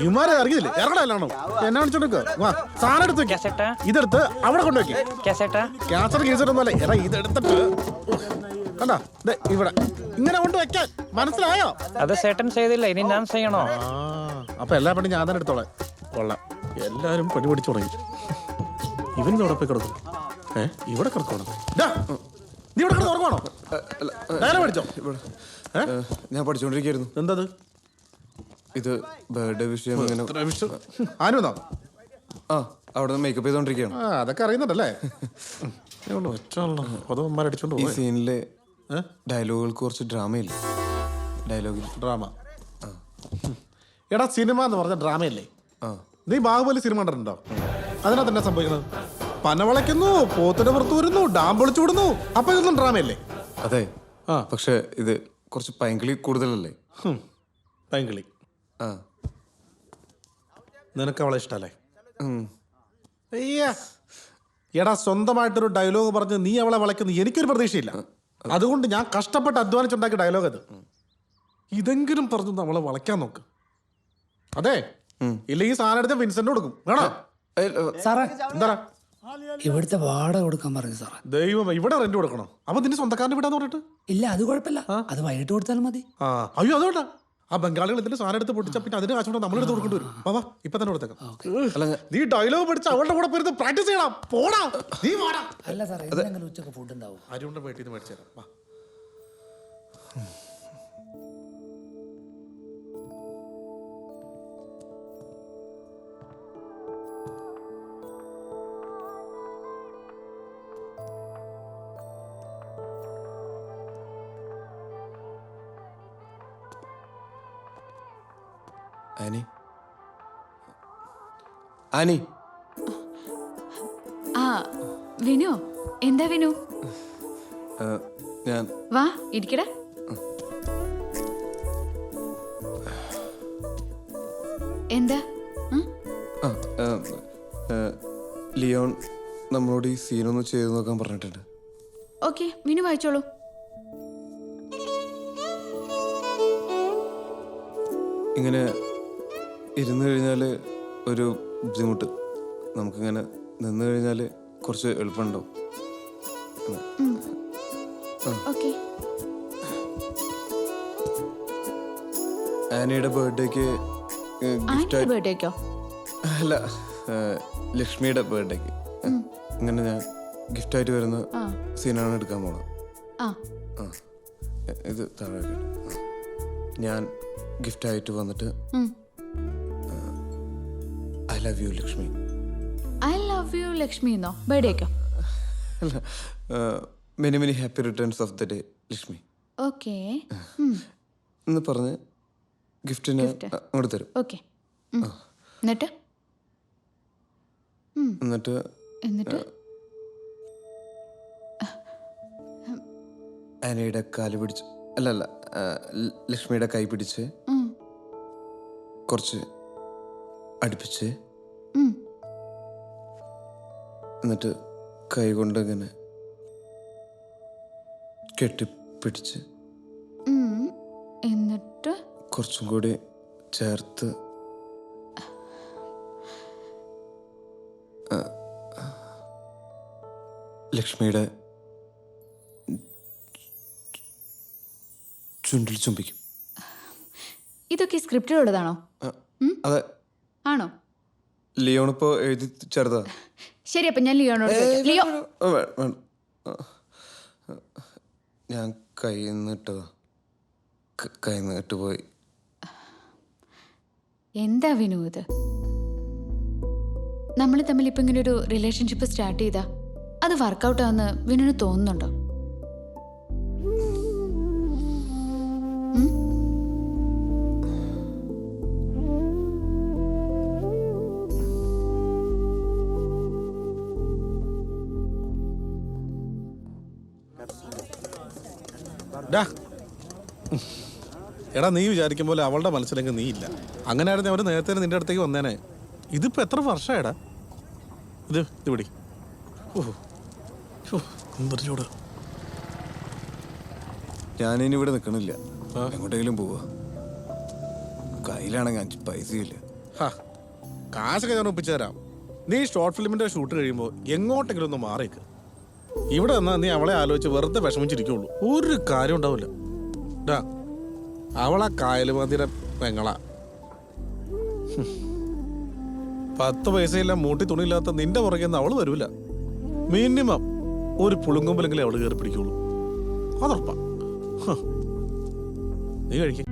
ഇമാരെ ഇറങ്ങിയില്ലേ ഇറങ്ങണോ എന്നെ കാണിച്ചോണ്ടിരിക്കുക സാധനം എടുത്ത് വെക്ക്. ഇതെടുത്ത് അവിടെ കൊണ്ടുവയ്ക്ക്. ക്യാൻസർ കേസൊന്നുമല്ലേ എടാ ഇതെടുത്തിട്ട് കണ്ടാ ഇവിടെ ഇങ്ങനെ കൊണ്ട് വെക്കാൻ മനസ്സിലായോ? അത് ചേട്ടൻ ചെയ്തില്ല, ഇനി ഞാൻ ചെയ്യണോ? അപ്പൊ എല്ലാ പണി ഞാൻ തന്നെ എടുത്തോളാം. കൊള്ളാം, എല്ലാരും പണി പിടിച്ചു തുടങ്ങി. ഇവന് ഇവിടെ പോയി കിടക്കും. ഇവിടെ കിടക്കണം. നീ ഇവിടെ കിടന്ന് ഉറങ്ങണോ? പഠിച്ചോ? ഞാൻ പഠിച്ചോണ്ടിരിക്കുന്നു. എന്താ ഇത് ബർത്ത്ഡേ വിഷയം ആനുവെന്നോ? ആ, അവിടെ മേക്കപ്പ് ചെയ്തോണ്ടിരിക്കുകയാണ്. അതൊക്കെ അറിയുന്നുണ്ടല്ലേ? ഈ സീനിലെ ഡയലോഗുകൾക്ക് കുറച്ച് ഡ്രാമയില്ലേ? ഡയലോഗിൽ ഡ്രാമ. എടാ സിനിമ എന്ന് പറഞ്ഞ ഡ്രാമയല്ലേ? നീ ബാഹുബലി സിനിമ കണ്ടിട്ടുണ്ടോ? അതിനകത്ത് എന്നാ സംഭവിക്കുന്നത്? പന വളയ്ക്കുന്നു, പോത്തിന്റെ പുറത്ത് വരുന്നു, ഡാം പൊളിച്ചു വിടുന്നു. അപ്പൊ ഇതൊന്നും ഡ്രാമയല്ലേ? അതെ, പക്ഷെ ഇത് കുറച്ച് പൈങ്കിളി കൂടുതലല്ലേ? പൈങ്കിളി. നിനക്ക് അവളെ ഇഷ്ടല്ലേ? എടാ സ്വന്തമായിട്ടൊരു ഡയലോഗ് പറഞ്ഞ് നീ അവളെ വളയ്ക്കുന്നു എനിക്കൊരു പ്രതീക്ഷയില്ല. അതുകൊണ്ട് ഞാൻ കഷ്ടപ്പെട്ട് അധ്വാനിച്ചുണ്ടാക്കിയ ഡയലോഗ് അത്. ഇതെങ്കിലും പറഞ്ഞു നമ്മളെ വളയ്ക്കാൻ നോക്ക്. അതെ, ഇല്ലെങ്കിൽ സാധനം എടുത്ത് വിൻസെന്റ് കൊടുക്കും. വേണോ? എന്താ ഇവിടുത്തെ വാടക കൊടുക്കാൻ പറഞ്ഞു സാറേ. ദൈവം, ഇവിടെ റെന്റ് കൊടുക്കണോ? അപ്പൊ നിന്റെ സ്വന്തക്കാരന്റെ വിടാന്ന് പറഞ്ഞിട്ട്? ഇല്ല, അത് കുഴപ്പമില്ല, അത് വൈകിട്ട് കൊടുത്താലും മതി. അയ്യോ അതുകൊണ്ടാ ആ ബംഗാളികൾ ഇതിന്റെ സാധനം എടുത്ത് പൊട്ടിച്ചാ പിന്നെ അതിന് കാശ് നമ്മളെടുത്ത് കൊടുക്കേണ്ടി വരും. വാ ഇപ്പൊ തന്നെ കൊടുത്തേക്കാം. നീ ഡയലോഗ് പഠിച്ച അവളുടെ കൂടെ പോയിരുന്ന് പ്രാക്ടീസ് ചെയ്യണം. പോടാ നീ വാടാ. അല്ല സാറേ, എന്തെങ്കിലും ഉച്ചക്ക് ഫുഡ് ഉണ്ടാവും. അരിയുടെ വീട്ടിൽ നിന്ന് മേടിച്ചു തരാം. Annie, Annie. ആ വിനു, എന്താ വിനു? ഞാൻ വാ ഇരിക്കട. എന്താ? ലിയോൺ നമ്മളോട് ഈ സീനൊന്ന് ചെയ്തു നോക്കാൻ പറഞ്ഞിട്ടുണ്ട്. ഓക്കെ, വിനു വായിച്ചോളൂ. ഇങ്ങനെ ഇരുന്ന് കഴിഞ്ഞാൽ ഒരു ബുദ്ധിമുട്ട്, നമുക്കിങ്ങനെ നിന്ന് കഴിഞ്ഞാൽ കുറച്ച് എളുപ്പമുണ്ടാവും. ആനിയുടെ ബർത്ത്ഡേക്ക് ബർത്ത്ഡേക്കോ? അല്ല, ലക്ഷ്മിയുടെ ബർത്ത്ഡേക്ക് ഇങ്ങനെ ഞാൻ ഗിഫ്റ്റായിട്ട് വരുന്ന സീനാണ് എടുക്കാൻ പോണത്. ഇത് താഴെ ഞാൻ ഗിഫ്റ്റായിട്ട് വന്നിട്ട് I love you Lakshmi. I love you Lakshmi എന്നോ? ബർത്ത്ഡേക്കോ? അല്ല, many many happy returns of the day Lakshmi. Okay എന്ന് പറഞ്ഞ് ഗിഫ്റ്റിന് അങ്ങോട്ട് തരും. ഓക്കെ, എന്നിട്ട് എന്നിട്ട് എന്നിട്ട് ആനയുടെ കാല് പിടിച്ച്, അല്ല ലക്ഷ്മിയുടെ കൈ പിടിച്ച് കുറച്ച് അടുപ്പിച്ച്, എന്നിട്ട് കൈ കൊണ്ട് ഇങ്ങനെ കെട്ടിപ്പിടിച്ച്, എന്നിട്ട് കുറച്ചും കൂടി ചേർത്ത് ലക്ഷ്മിയുടെ ചുണ്ടിൽ ചുംബിക്കും. ഇതൊക്കെ സ്ക്രിപ്റ്റിലുള്ളതാണോ? അതെ. ആണോ? ലിയോണിപ്പോ എഴുതി ചേർത്താ. ശരി, അപ്പൊ ഞാൻ ലിയോണോട് ലിയോ. ഞാൻ കൈന്ന് ഇട്ടതാ, കൈന്ന് ഇട്ടുപോയി. എന്താ വിനു ഇത്? നമ്മൾ തമ്മിൽ ഇപ്പൊ ഇങ്ങനെ ഒരു റിലേഷൻഷിപ്പ് സ്റ്റാർട്ട് ചെയ്താ അത് വർക്കൗട്ട് ആവുന്ന വിനുവിന് തോന്നുന്നുണ്ടോ? എടാ നീ വിചാരിക്കും പോലെ അവളുടെ മനസ്സിലെങ്കിൽ നീ ഇല്ല. അങ്ങനെയായിരുന്നു അവർ നേരത്തെ നിന്റെ അടുത്തേക്ക് വന്നേനെ. ഇതിപ്പോ എത്ര വർഷമായടാ ഇത് പിടി. ചൂട്. ഞാനിനി ഇവിടെ നിൽക്കണില്ല, എങ്ങോട്ടെങ്കിലും പോവാ. കൈ കയ്യിലാണെങ്കിൽ 5 പൈസയില്ല. ഹാ, കാശൊക്കെ ഞാൻ ഒപ്പിച്ചു തരാം. നീ ഷോർട്ട് ഫിലിമിന്റെ ഷൂട്ട് കഴിയുമ്പോൾ എങ്ങോട്ടെങ്കിലും ഒന്ന് മാറിക്ക്. ഇവിടെ നിന്നാ നീ അവളെ ആലോചിച്ച് വെറുതെ വിഷമിച്ചിരിക്കുള്ളൂ. ഒരു കാര്യം ഉണ്ടാവില്ല. ഡാ, അവളാ കായലുമതിയുടെ പെങ്ങളാ. 10 പൈസയില്ല മൂട്ടി തുണിയില്ലാത്ത നിന്റെ പുറകെ അവള് വരൂല. മിനിമം ഒരു പുളുങ്കൊമ്പലെങ്കിലും അവള് കയറി പിടിക്കുള്ളൂ. അതുറപ്പാ. നീ കഴിക്കും.